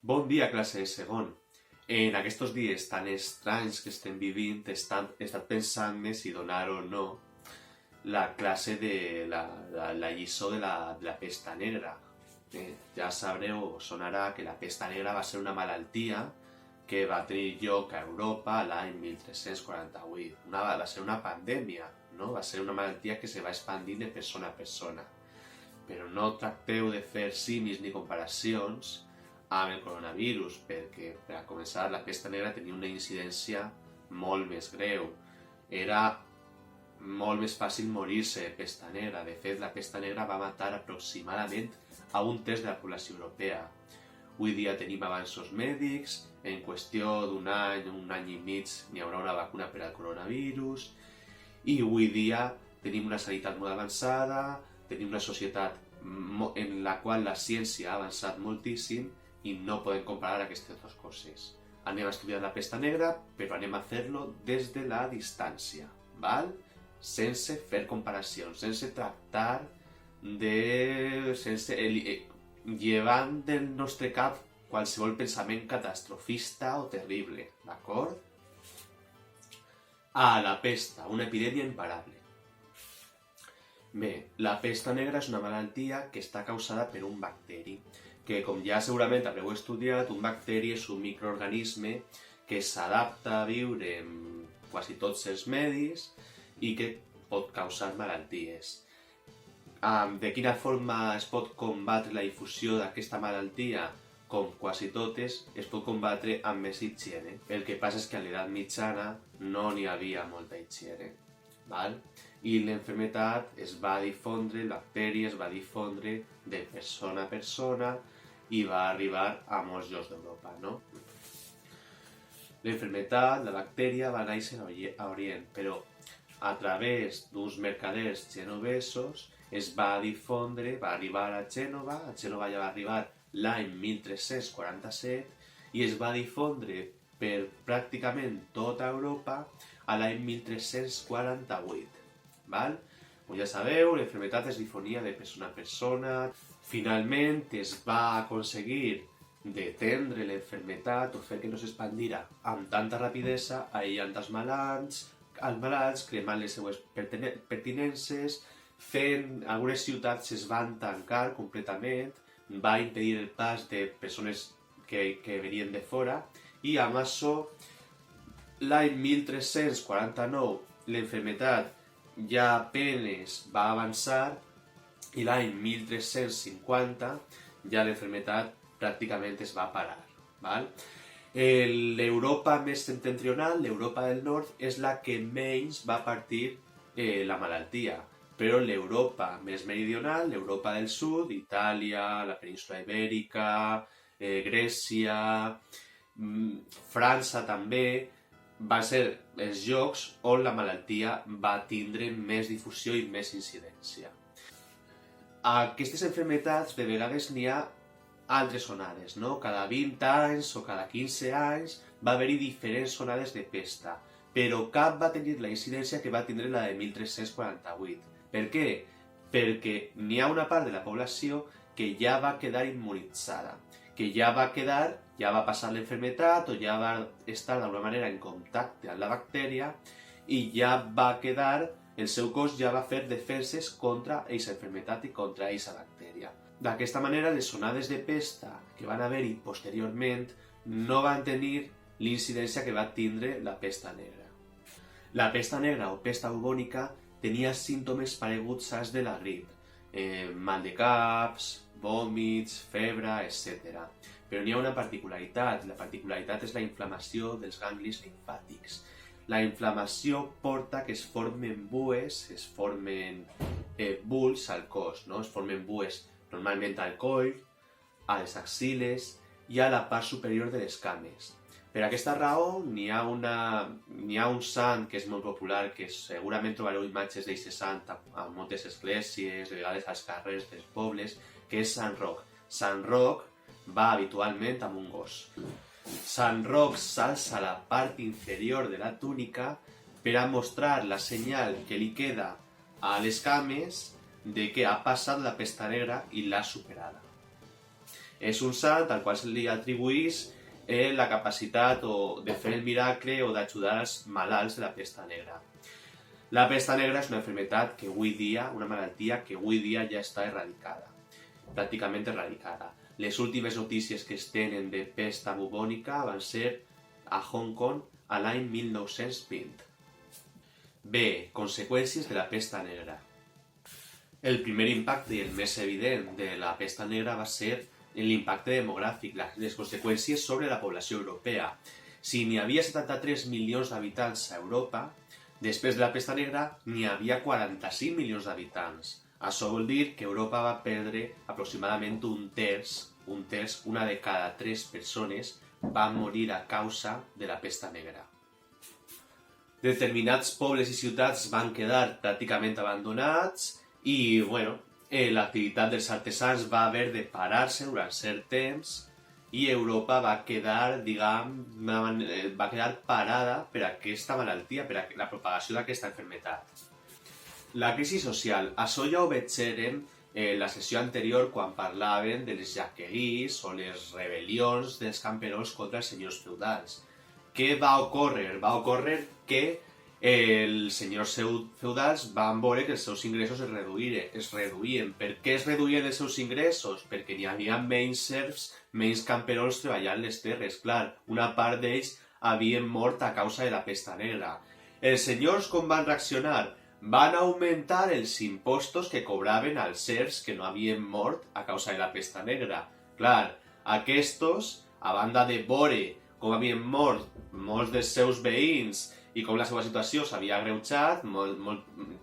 Bon dia, classe de segon. En aquests dies tan estranys que estem vivint, he estat pensant-me si donar o no la classe de la lliçó de la pesta negra. Ja sabreu o sonarà que la pesta negra va ser una malaltia que va tenir lloc a Europa l'any 1348. Va ser una pandèmia, no? Va ser una malaltia que se va expandint de persona a persona. Però no tracteu de fer simis ni comparacions amb el coronavirus, perquè, per a començar, la pesta negra tenia una incidència molt més greu. Era molt més fàcil morir-se de pesta negra. De fet, la pesta negra va matar aproximadament a un terç de la població europea. Avui dia tenim avanços mèdics, en qüestió d'un any i mig, n'hi haurà una vacuna per al coronavirus, i avui dia tenim una sanitat molt avançada, tenim una societat en la qual la ciència ha avançat moltíssim i no podem comparar aquestes dues coses. Anem a estudiar la pesta negra, però anem a fer-lo des de la distància, val? Sense fer comparacions, sense tractar de... llevant del nostre cap qualsevol pensament catastrofista o terrible, d'acord? La pesta, una epidèmia imparable. Bé, la pesta negra és una malaltia que està causada per un bacteri, que com ja segurament haureu estudiat, un bacteri és un microorganisme que s'adapta a viure en quasi tots els medis i que pot causar malalties. De quina forma es pot combatre la difusió d'aquesta malaltia? Com quasi totes, es pot combatre amb més higiene. El que passa és que a l'edat mitjana no n'hi havia molta higiene. Val? I l'enfermetat es va difondre, el bacteri es va difondre de persona a persona i va arribar a molts llocs d'Europa, no? L'enfermetat, la bactèria, va néixer a Orient, però a través d'uns mercaders genovesos es va difondre, va arribar a Gènova ja va arribar l'any 1347 i es va difondre per pràcticament tota Europa a l'any 1348. Val? Com ja sabeu, l'enfermetat es difonia de persona a persona. Finalment es va aconseguir detendre l'enfermetat o fer que no s'expandira amb tanta rapidesa, aïllant els malalts, cremant les seues pertinences, fent... Algunes ciutats es van tancar completament, va impedir el pas de persones que venien de fora, i amb això, l'any 1349, l'enfermetat ja apenas va avançar i l'any 1350 ja l'enfermetat pràcticament es va parar. Val? L'Europa més septentrional, l'Europa del nord, és la que menys va patir la malaltia, però l'Europa més meridional, l'Europa del sud, Itàlia, la península ibèrica, Grècia, França també, van ser els llocs on la malaltia va tindre més difusió i més incidència. A aquestes malalties de vegades n'hi ha altres onades, no? Cada 20 anys o cada 15 anys va haver-hi diferents onades de pesta, però cap va tenir la incidència que va tindre la de 1348. Per què? Perquè n'hi ha una part de la població que ja va quedar immunitzada, que ja va passar l'enfermetat o ja va estar d'alguna manera en contacte amb la bactèria i ja va quedar, el seu cos ja va fer defenses contra aquesta enfermetat i contra aquesta bactèria. D'aquesta manera, les onades de pesta que van haver-hi posteriorment no van tenir l'incidència que va tindre la pesta negra. La pesta negra o pesta bubònica tenia símptomes pareguts als de la grip, mal de caps, vòmits, febre, etc. Però n'hi ha una particularitat. La particularitat és la inflamació dels ganglis limfàtics. La inflamació porta que es formen bues, es formen bulls al cos, no? Es formen bues normalment al coll, a les axiles i a la part superior de les cames. Per aquesta raó n'hi ha un sant que és molt popular, que segurament trobareu imatges d'aquest sant a moltes esglésies, de vegades als carrers dels pobles, que és Sant Roc. Sant Roc va habitualment amb un gos. Sant Roc s'alça la part inferior de la túnica per a mostrar la senyal que li queda a les cames de que ha passat la pesta negra i l'ha superada. És un sant al qual se li atribuís la capacitat de fer el miracle o d'ajudar els malalts de la pesta negra. La pesta negra és una malaltia que avui dia ja està erradicada, pràcticament erradicada. Les últimes notícies que es tenen de pesta bubònica van ser a Hong Kong a l'any 1920. Bé, conseqüències de la pesta negra. El primer impacte i el més evident de la pesta negra va ser l'impacte demogràfic, les conseqüències sobre la població europea. Si n'hi havia 73 milions d'habitants a Europa, després de la pesta negra n'hi havia 45 milions d'habitants. Això vol dir que Europa va perdre aproximadament un terç, una de cada 3 persones va morir a causa de la pesta negra. Determinats pobles i ciutats van quedar pràcticament abandonats i, l'activitat dels artesans va haver de parar-se durant cert temps i Europa va quedar, parada per aquesta malaltia, per la propagació d'aquesta malaltia. La crisi social. Això ja ho veurem en la sessió anterior quan parlaven de les jacqueries o les rebel·lions dels camperols contra els senyors feudals. Què va ocórrer? Va ocórrer que els senyors feudals van veure que els seus ingressos es reduïen. Per què es reduïen els seus ingressos? Perquè n'hi havia menys serfs, menys camperols treballant les terres. Clar, una part d'ells havien mort a causa de la pesta negra. Els senyors com van reaccionar? Van augmentar els impostos que cobraven als serfs que no havien mort a causa de la pesta negra. Clar, aquests, a banda de veure com havien mort molts dels seus veïns i com la seva situació s'havia agreujat,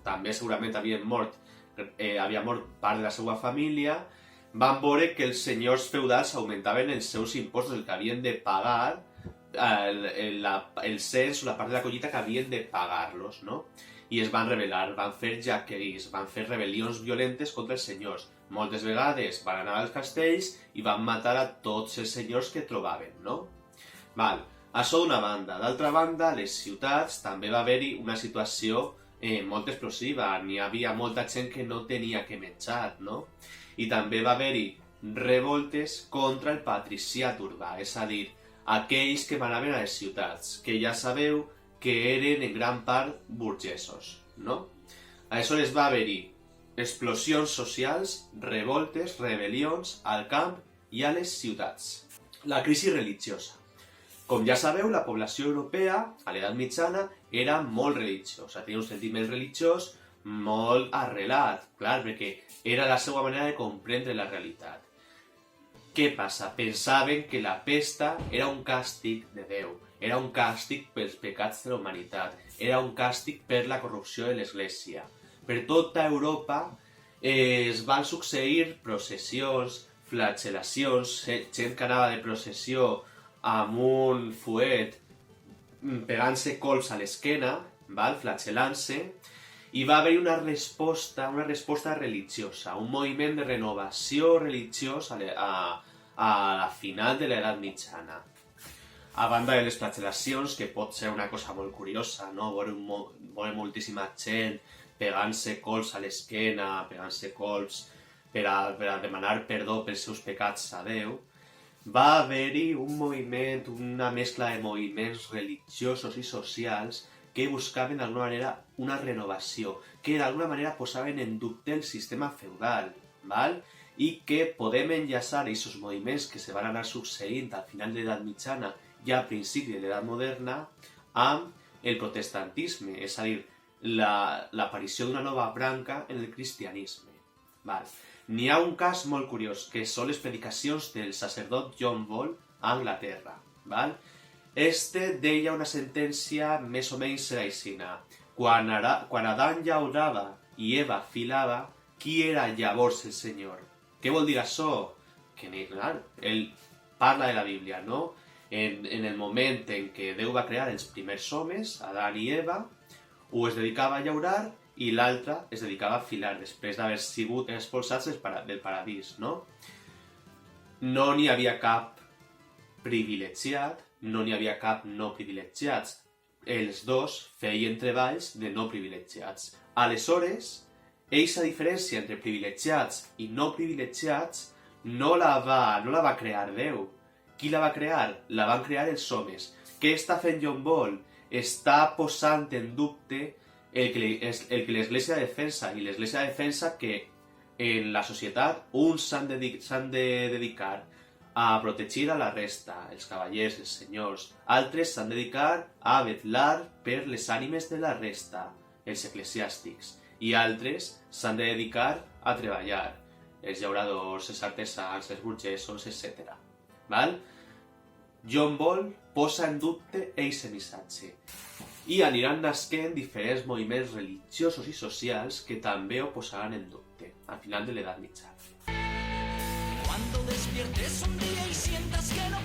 també segurament havia mort part de la seva família, van veure que els senyors feudals augmentaven els seus impostos, el que havien de pagar, el cens o la part de la collita que havien de pagar-los, no? I es van rebel·lar, van fer jacqueries, van fer rebel·lions violentes contra els senyors. Moltes vegades van anar als castells i van matar a tots els senyors que trobaven, no? Això d'una banda. D'altra banda, a les ciutats també va haver-hi una situació molt explosiva. N'hi havia molta gent que no tenia que menjar, no? I també va haver-hi revoltes contra el patriciat urbà, és a dir, aquells que manaven a les ciutats, que ja sabeu que eren en gran part burgesos, no? Aleshores va haver-hi explosions socials, revoltes, rebel·lions al camp i a les ciutats. La crisi religiosa. Com ja sabeu, la població europea, a l'edat mitjana, era molt religiosa, tenia un sentiment religiós molt arrelat, clar, perquè era la seva manera de comprendre la realitat. Què passa? Pensaven que la pesta era un càstig de Déu, era un càstig pels pecats de la humanitat, era un càstig per la corrupció de l'Església. Per tota Europa es van succeir processions, flagel·lacions, gent que anava de processió amb un fuet pegant-se colps a l'esquena, flagel·lant-se, i va haver una resposta religiosa, un moviment de renovació religiós a la final de l'edat mitjana. A banda de les flagel·lacions, que pot ser una cosa molt curiosa, no? Veure moltíssima gent pegant-se colps a l'esquena, pegant-se colps per a demanar perdó pels seus pecats a Déu, va haver-hi un moviment, una mescla de moviments religiosos i socials que buscaven d'alguna manera una renovació, que d'alguna manera posaven en dubte el sistema feudal, i que podem enllaçar aquests moviments que se van anar succeint al final de l'edat mitjana i al principi de l'edat moderna amb el protestantisme, és a dir, l'aparició d'una nova branca en el cristianisme. N'hi ha un cas molt curiós, que són les predicacions del sacerdot John Ball a Anglaterra. Este deia una sentència més o menys aixina. Quan Adán llaurava i Eva filava, qui era llavors el Senyor? Què vol dir això? Que, clar, ell parla de la Bíblia, no? En el moment en què Déu va crear els primers homes, Adán i Eva, un es dedicava a llaurar i l'altre es dedicava a filar, després d'haver sigut expulsats del paradís, no? No n'hi havia cap privilegiat, no n'hi havia cap no privilegiats. Els dos feien treballs de no privilegiats. Aleshores, aquesta diferència entre privilegiats i no privilegiats no la va crear Déu. Qui la va crear? La van crear els homes. Què està fent John Ball? Està posant en dubte el que l'Església defensa, i l'Església defensa que en la societat uns s'han de dedicar a protegir a la resta, els cavallers, els senyors, altres s'han de dedicar a vetllar per les ànimes de la resta, els eclesiàstics, i altres s'han de dedicar a treballar, els llauradors, els artesans, els burgesos, etc. Val? John Ball posa en dubte aquest missatge i aniran nasquent diferents moviments religiosos i socials que també ho posaran en dubte al final de l'edat mitjana. Cuando despiertes un día y sientas que no